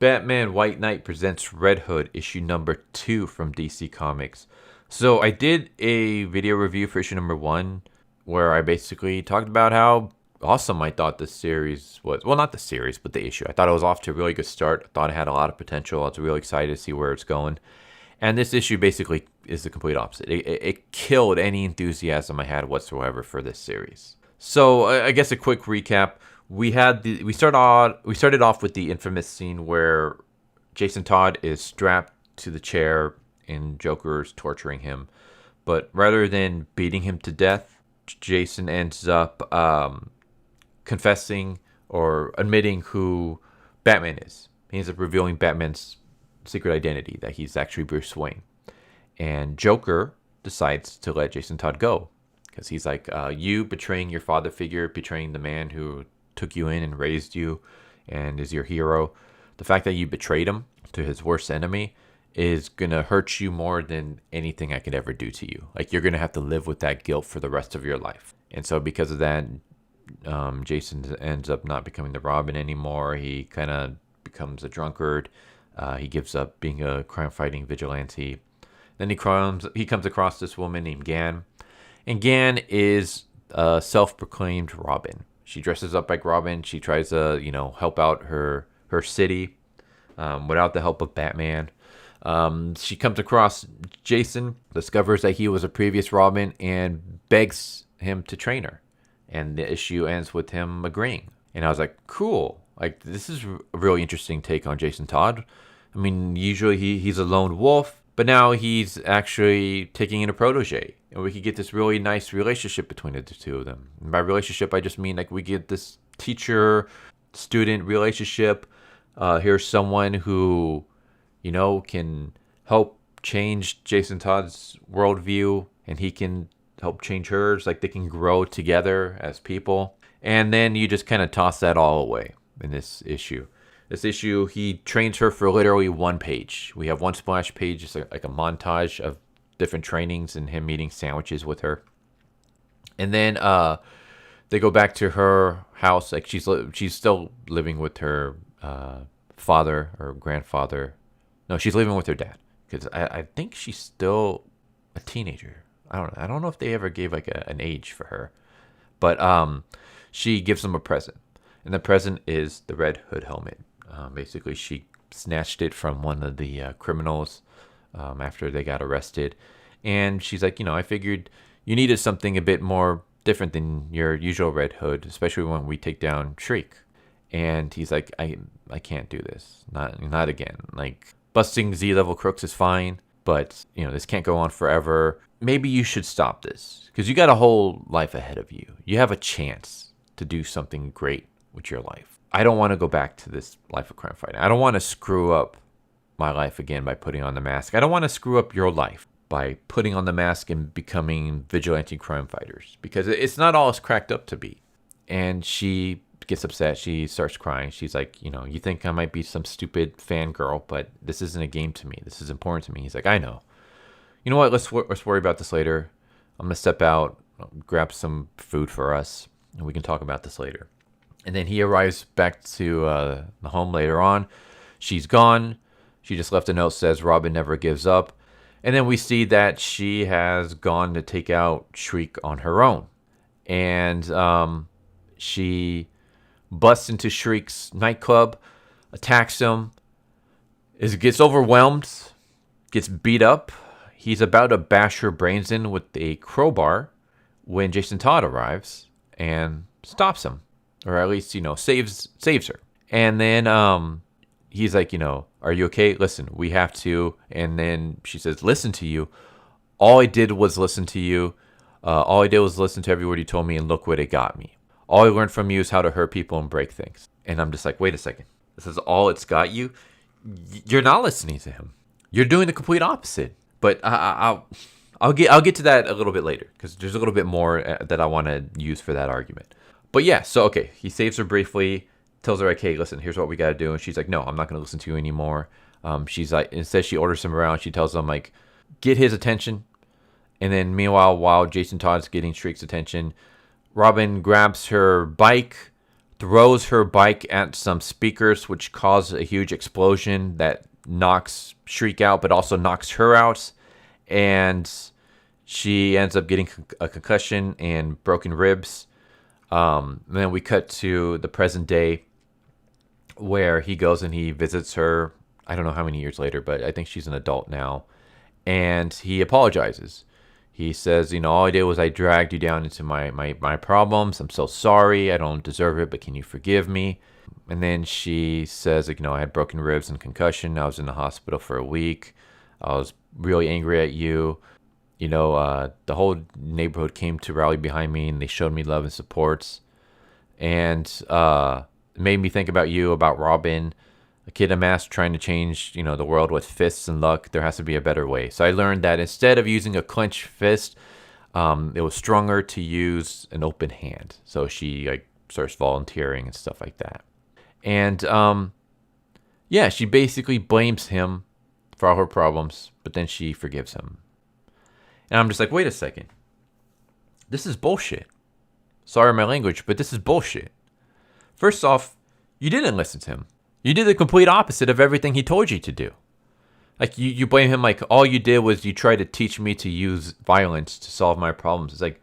Batman White Knight presents Red Hood, issue number 2 from DC Comics. So I did a video review for issue number 1 where I basically talked about how awesome I thought this series was. Well, not the series, but the issue. I thought it was off to a really good start. I thought it had a lot of potential. I was really excited to see where it's going. And this issue basically is the complete opposite. It killed any enthusiasm I had whatsoever for this series. So I guess a quick recap. We started off with the infamous scene where Jason Todd is strapped to the chair and Joker's torturing him. But rather than beating him to death, Jason ends up confessing or admitting who Batman is. He ends up revealing Batman's secret identity, that he's actually Bruce Wayne. And Joker decides to let Jason Todd go because he's like, you betraying your father figure, betraying the man who took you in and raised you and is your hero. The fact that you betrayed him to his worst enemy is going to hurt you more than anything I could ever do to you. Like, you're going to have to live with that guilt for the rest of your life. And so because of that, Jason ends up not becoming the Robin anymore. He kind of becomes a drunkard. He gives up being a crime-fighting vigilante. Then he comes across this woman named Gan. And Gan is a self-proclaimed Robin. She dresses up like Robin. She tries to, help out her city without the help of Batman. She comes across Jason, discovers that he was a previous Robin, and begs him to train her. And the issue ends with him agreeing. And I was like, cool. Like, this is a really interesting take on Jason Todd. I mean, usually he's a lone wolf, but now he's actually taking in a protege. And we could get this really nice relationship between the two of them. And by relationship, I just mean like we get this teacher-student relationship. Here's someone who, can help change Jason Todd's worldview, and he can help change hers. Like, they can grow together as people. And then you just kind of toss that all away in this issue. This issue, he trains her for literally one page. We have one splash page, just like a montage of different trainings and him eating sandwiches with her. And then they go back to her house. Like, she's still living with her father or grandfather. No, she's living with her dad because I think she's still a teenager. I don't know if they ever gave like an age for her, but she gives him a present, and the present is the Red Hood helmet. Basically, she snatched it from one of the criminals after they got arrested. And she's like, I figured you needed something a bit more different than your usual Red Hood, especially when we take down Shriek. And he's like, I can't do this. Not again. Like, busting Z-level crooks is fine, but, this can't go on forever. Maybe you should stop this because you got a whole life ahead of you. You have a chance to do something great with your life. I don't want to go back to this life of crime fighting. I don't want to screw up my life again by putting on the mask. I don't want to screw up your life by putting on the mask and becoming vigilante crime fighters because it's not all it's cracked up to be. And she gets upset. She starts crying. She's like, you think I might be some stupid fangirl, but this isn't a game to me. This is important to me. He's like, I know. You know what? Let's worry about this later. I'm going to step out, grab some food for us, and we can talk about this later. And then he arrives back to the home later on. She's gone. She just left a note that says Robin never gives up. And then we see that she has gone to take out Shriek on her own. And she busts into Shriek's nightclub, attacks him, gets overwhelmed, gets beat up. He's about to bash her brains in with a crowbar when Jason Todd arrives and stops him. Or at least, saves her. And then he's like, are you okay? Listen, we have to. And then she says, listen to you. All I did was listen to you. All I did was listen to every word you told me, and look what it got me. All I learned from you is how to hurt people and break things. And I'm just like, wait a second. This is all it's got you? You're not listening to him. You're doing the complete opposite. But I'll get to that a little bit later because there's a little bit more that I want to use for that argument. But yeah, so okay, he saves her briefly, tells her like, hey, listen, here's what we got to do. And she's like, no, I'm not going to listen to you anymore. She's like, instead she orders him around. She tells him like, get his attention. And then meanwhile, while Jason Todd's getting Shriek's attention, Robin grabs her bike, throws her bike at some speakers, which causes a huge explosion that knocks Shriek out, but also knocks her out. And she ends up getting a concussion and broken ribs. Then we cut to the present day where he goes and he visits her. I don't know how many years later, but I think she's an adult now. And he apologizes. He says, all I did was I dragged you down into my problems. I'm so sorry. I don't deserve it, but can you forgive me? And then she says, I had broken ribs and concussion. I was in the hospital for a week. I was really angry at you. The whole neighborhood came to rally behind me, and they showed me love and support. And it made me think about you, about Robin, a kid in mask trying to change, the world with fists and luck. There has to be a better way. So I learned that instead of using a clenched fist, it was stronger to use an open hand. So she starts volunteering and stuff like that. And she basically blames him for all her problems, but then she forgives him. And I'm just like, wait a second. This is bullshit. Sorry my language, but this is bullshit. First off, you didn't listen to him. You did the complete opposite of everything he told you to do. You blame him like all you did was you tried to teach me to use violence to solve my problems. It's like,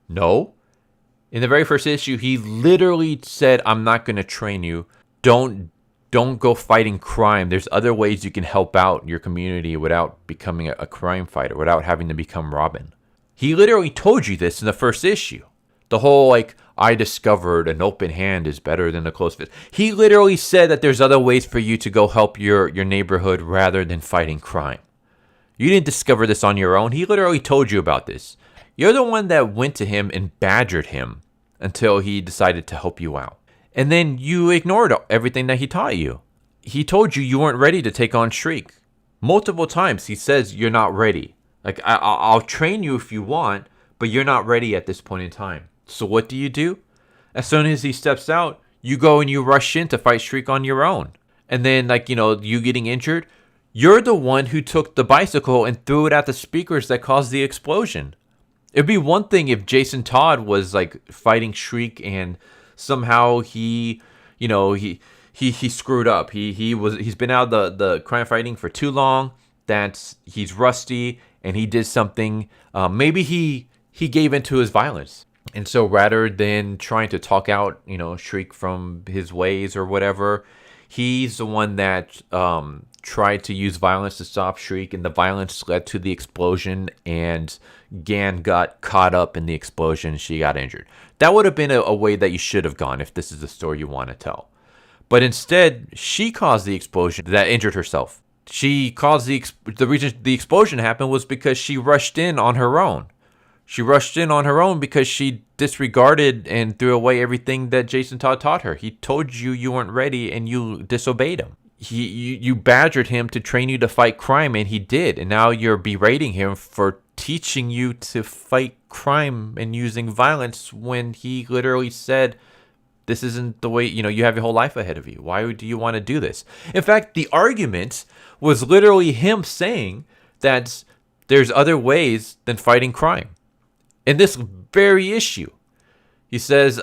no. In the very first issue, he literally said, I'm not going to train you. Don't go fighting crime. There's other ways you can help out your community without becoming a crime fighter, without having to become Robin. He literally told you this in the first issue. The whole, I discovered an open hand is better than a closed fist. He literally said that there's other ways for you to go help your neighborhood rather than fighting crime. You didn't discover this on your own. He literally told you about this. You're the one that went to him and badgered him until he decided to help you out. And then you ignored everything that he taught you. He told you weren't ready to take on Shriek. Multiple times he says you're not ready. I'll train you if you want, but you're not ready at this point in time. So what do? As soon as he steps out, you go and you rush in to fight Shriek on your own. And then, you getting injured, you're the one who took the bicycle and threw it at the speakers that caused the explosion. It'd be one thing if Jason Todd was, fighting Shriek and somehow he screwed up. He's been out of the crime fighting for too long, that he's rusty, and he did something. Maybe he gave into his violence. And so rather than trying to talk out, Shriek from his ways or whatever, he's the one that tried to use violence to stop Shriek, and the violence led to the explosion, and Gan got caught up in the explosion. She got injured. That would have been a way that you should have gone if this is the story you want to tell. But instead, she caused the explosion that injured herself. She caused the reason the explosion happened was because she rushed in on her own. She rushed in on her own because she disregarded and threw away everything that Jason Todd taught her. He told you weren't ready, and you disobeyed him. You badgered him to train you to fight crime, and he did. And now you're berating him for teaching you to fight crime and using violence when he literally said, this isn't the way, you have your whole life ahead of you. Why do you want to do this? In fact, the argument was literally him saying that there's other ways than fighting crime. In this very issue, he says,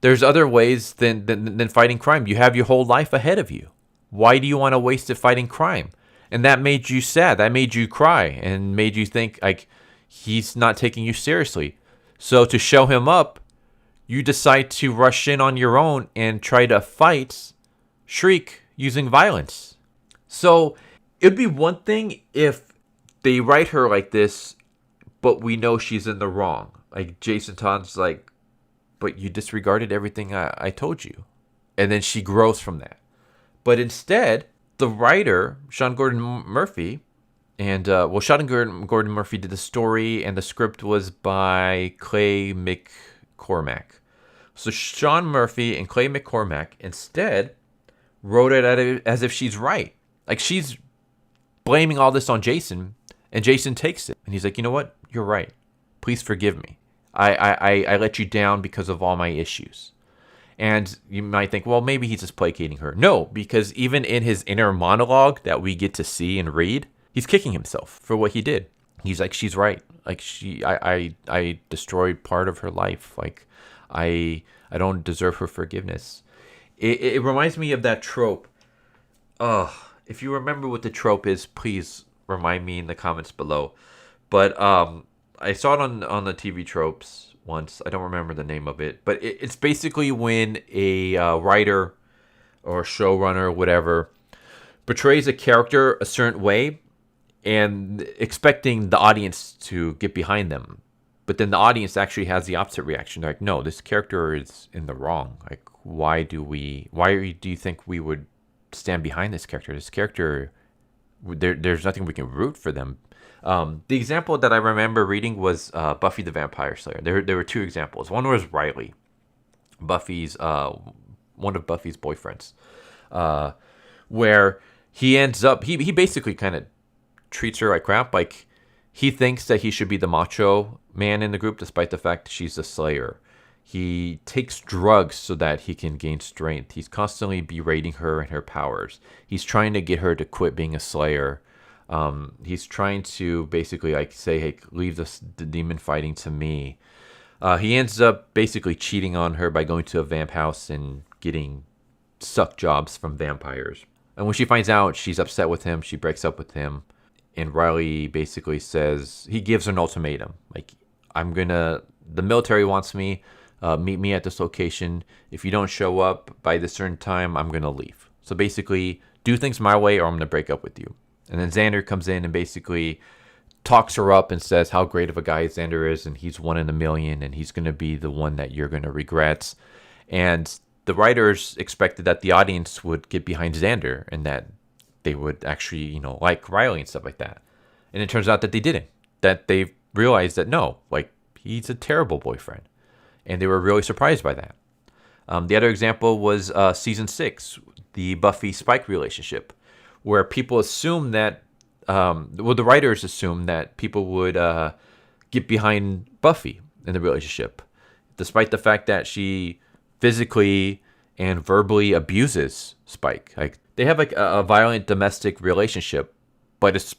there's other ways than fighting crime. You have your whole life ahead of you. Why do you want to waste it fighting crime? And that made you sad. That made you cry and made you think he's not taking you seriously. So to show him up, you decide to rush in on your own and try to fight Shriek using violence. So it'd be one thing if they write her like this, but we know she's in the wrong. Jason Todd's but you disregarded everything I told you. And then she grows from that. But instead, the writer, Sean Gordon Murphy, and Sean Gordon Murphy did the story, and the script was by Clay McCormack. So Sean Murphy and Clay McCormack instead wrote it as if she's right. She's blaming all this on Jason, and Jason takes it. And he's like, you know what? You're right. Please forgive me. I let you down because of all my issues. And you might think, well, maybe he's just placating her. No, because even in his inner monologue that we get to see and read, he's kicking himself for what he did. He's like, she's right. I destroyed part of her life. I I don't deserve her forgiveness. It reminds me of that trope. If you remember what the trope is, please remind me in the comments below. But I saw it on the TV tropes once. I don't remember the name of it, but it's basically when a writer or showrunner or whatever portrays a character a certain way and expecting the audience to get behind them. But then the audience actually has the opposite reaction. They're like, no, this character is in the wrong. Like, why do you think we would stand behind this character? This character, there's nothing we can root for them. The example that I remember reading was Buffy the Vampire Slayer. There were two examples. One was Riley, Buffy's one of Buffy's boyfriends, where he ends up he basically kind of treats her like crap. Like, he thinks that he should be the macho man in the group, despite the fact that she's a slayer. He takes drugs so that he can gain strength. He's constantly berating her and her powers. He's trying to get her to quit being a slayer. He's trying to basically like say, hey, leave the demon fighting to me. He ends up basically cheating on her by going to a vamp house and getting suck jobs from vampires. And when she finds out, she's upset with him. She breaks up with him. And Riley basically says, he gives her an ultimatum. Like, the military wants me, meet me at this location. If you don't show up by this certain time, I'm going to leave. So basically, do things my way or I'm going to break up with you. And then Xander comes in and basically talks her up and says how great of a guy Xander is. And he's one in a million and he's going to be the one that you're going to regret. And the writers expected that the audience would get behind Xander and that they would actually, like Riley and stuff like that. And it turns out that they didn't. That they realized that no, like, he's a terrible boyfriend. And they were really surprised by that. The other example was season 6, the Buffy Spike relationship, where people assume that, the writers assumed that people would get behind Buffy in the relationship, despite the fact that she physically and verbally abuses Spike. Like, they have like a violent domestic relationship, but it's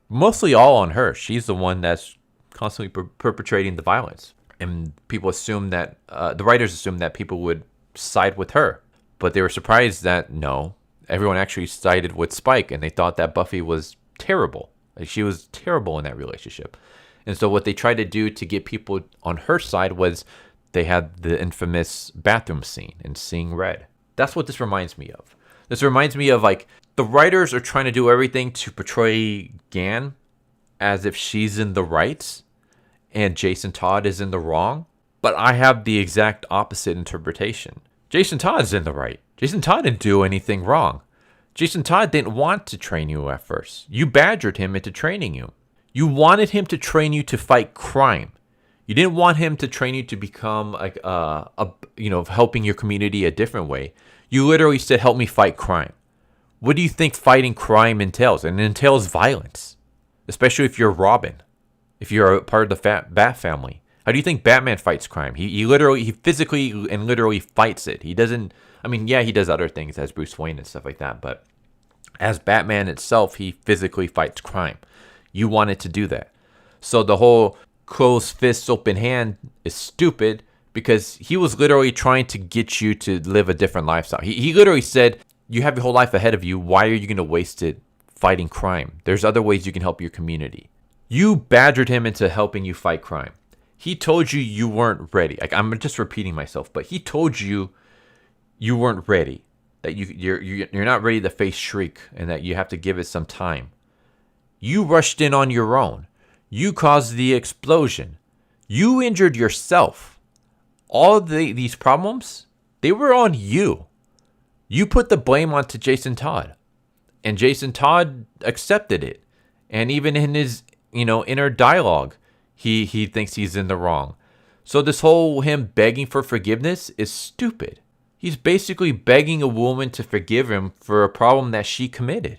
mostly all on her. She's the one that's constantly perpetrating the violence. And people assume that, the writers assumed that people would side with her. But they were surprised that no, everyone actually sided with Spike, and they thought that Buffy was terrible. Like, she was terrible in that relationship. And so what they tried to do to get people on her side was they had the infamous bathroom scene in Seeing Red. That's what this reminds me of. This reminds me of, like, the writers are trying to do everything to portray Gan as if she's in the right and Jason Todd is in the wrong. But I have the exact opposite interpretation. Jason Todd's in the right. Jason Todd didn't do anything wrong. Jason Todd didn't want to train you at first. You badgered him into training you. You wanted him to train you to fight crime. You didn't want him to train you to become like helping your community a different way. You literally said, help me fight crime. What do you think fighting crime entails? And it entails violence, especially if you're Robin, if you're a part of the Bat family. How do you think Batman fights crime? He physically and literally fights it. He doesn't, he does other things as Bruce Wayne and stuff like that, but as Batman itself, he physically fights crime. You wanted to do that. So the whole closed fist, open hand is stupid because he was literally trying to get you to live a different lifestyle. He literally said, you have your whole life ahead of you. Why are you going to waste it fighting crime? There's other ways you can help your community. You badgered him into helping you fight crime. He told you you weren't ready. Like, I'm just repeating myself, but he told you you weren't ready. That you're not ready to face Shriek and that you have to give it some time. You rushed in on your own. You caused the explosion. You injured yourself. All these problems, they were on you. You put the blame onto Jason Todd. And Jason Todd accepted it. And even in his, inner dialogue, he thinks he's in the wrong. So this whole him begging for forgiveness is stupid. He's basically begging a woman to forgive him for a problem that she committed.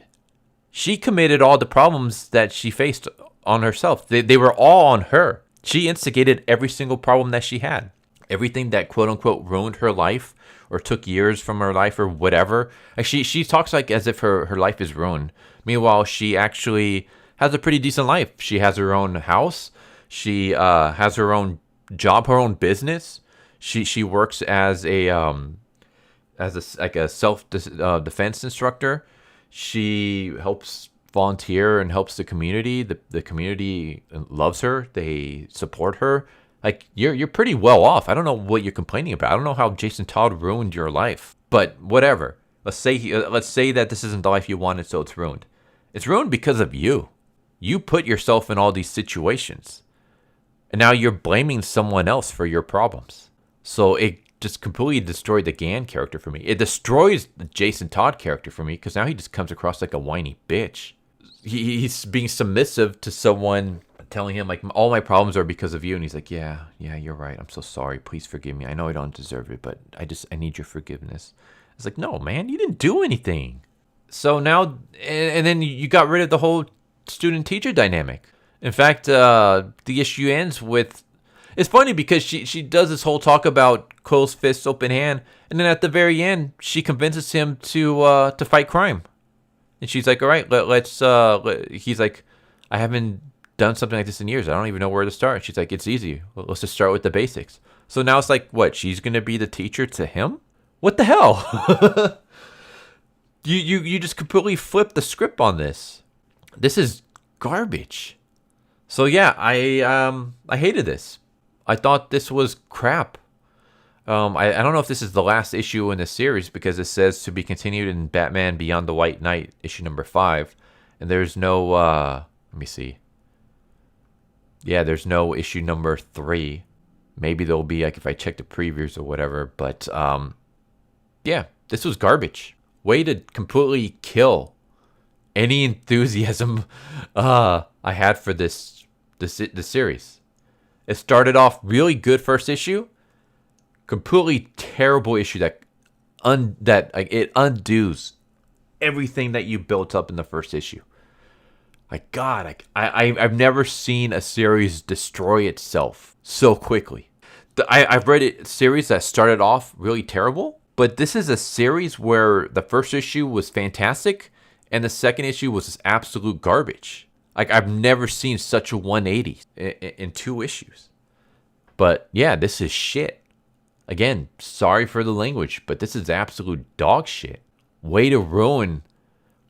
She committed all the problems that she faced on herself. They were all on her. She instigated every single problem that she had. Everything that quote unquote ruined her life or took years from her life or whatever. Like, she talks like as if her life is ruined. Meanwhile, she actually has a pretty decent life. She has her own house. She has her own job, her own business. She works as like a self defense instructor. She helps volunteer and helps the community. The community loves her. They support her. Like you're pretty well off. I don't know what you're complaining about. I don't know how Jason Todd ruined your life. But whatever. Let's say that this isn't the life you wanted, so it's ruined. It's ruined because of you. You put yourself in all these situations. And now you're blaming someone else for your problems. So it just completely destroyed the Gann character for me. It destroys the Jason Todd character for me because now he just comes across like a whiny bitch. He's being submissive to someone telling him like all my problems are because of you, and he's like, yeah, you're right. I'm so sorry. Please forgive me. I know I don't deserve it, but I need your forgiveness. It's like, no, man, you didn't do anything. So now, and then you got rid of the whole student-teacher dynamic. In fact, the issue ends with, it's funny because she does this whole talk about closed fist, open hand, and then at the very end, she convinces him to fight crime. And she's like, all right, he's like, I haven't done something like this in years. I don't even know where to start. She's like, it's easy. Let's just start with the basics. So now it's like, what? She's going to be the teacher to him? What the hell? You just completely flipped the script on this. This is garbage. So yeah, I hated this. I thought this was crap. I don't know if this is the last issue in the series because it says to be continued in Batman Beyond the White Knight, issue number 5. And there's no, let me see. Yeah, there's no issue number 3. Maybe there'll be, like, if I check the previews or whatever. But, yeah, this was garbage. Way to completely kill any enthusiasm I had for this series. It started off really good first issue. Completely terrible issue that it undoes everything that you built up in the first issue. Like, God, I've never seen a series destroy itself so quickly. I've read a series that started off really terrible, but this is a series where the first issue was fantastic and the second issue was just absolute garbage. Like, I've never seen such a 180 in 2 issues. But yeah, this is shit. Again, sorry for the language, but this is absolute dog shit. Way to ruin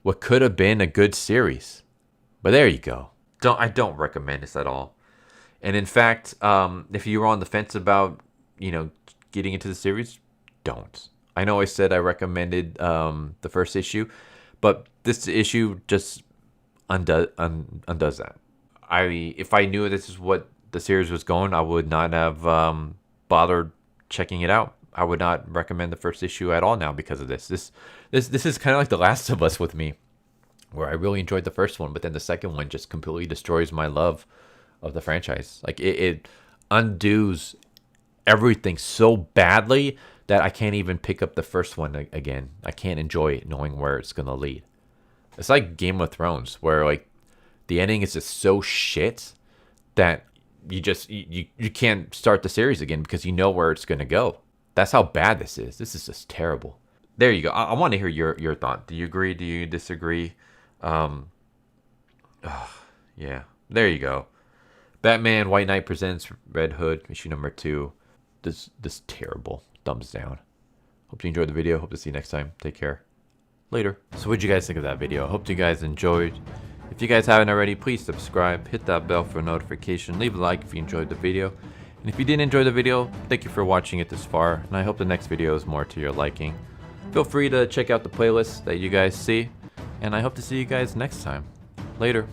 what could have been a good series. But there you go. I don't recommend this at all. And in fact, if you were on the fence about, getting into the series, don't. I know I said I recommended the first issue, but this issue just undoes that. If I knew this is what the series was going, I would not have bothered checking it out. I would not recommend the first issue at all now because of this. This is kind of like The Last of Us with me, where I really enjoyed the first one, but then the second one just completely destroys my love of the franchise. Like it undoes everything so badly that I can't even pick up the first one again. I can't enjoy it knowing where it's gonna lead. It's like Game of Thrones, where like the ending is just so shit that you can't start the series again because you know where it's gonna go. That's how bad this is. This is just terrible. There you go. I want to hear your thought. Do you agree? Do you disagree? Yeah. There you go. Batman White Knight presents Red Hood issue number 2. This terrible. Thumbs down. Hope you enjoyed the video. Hope to see you next time. Take care. Later. So what'd you guys think of that video? Hope you guys enjoyed. If you guys haven't already, please subscribe, hit that bell for a notification, leave a like if you enjoyed the video. And if you didn't enjoy the video, thank you for watching it this far, and I hope the next video is more to your liking. Feel free to check out the playlist that you guys see, and I hope to see you guys next time. Later.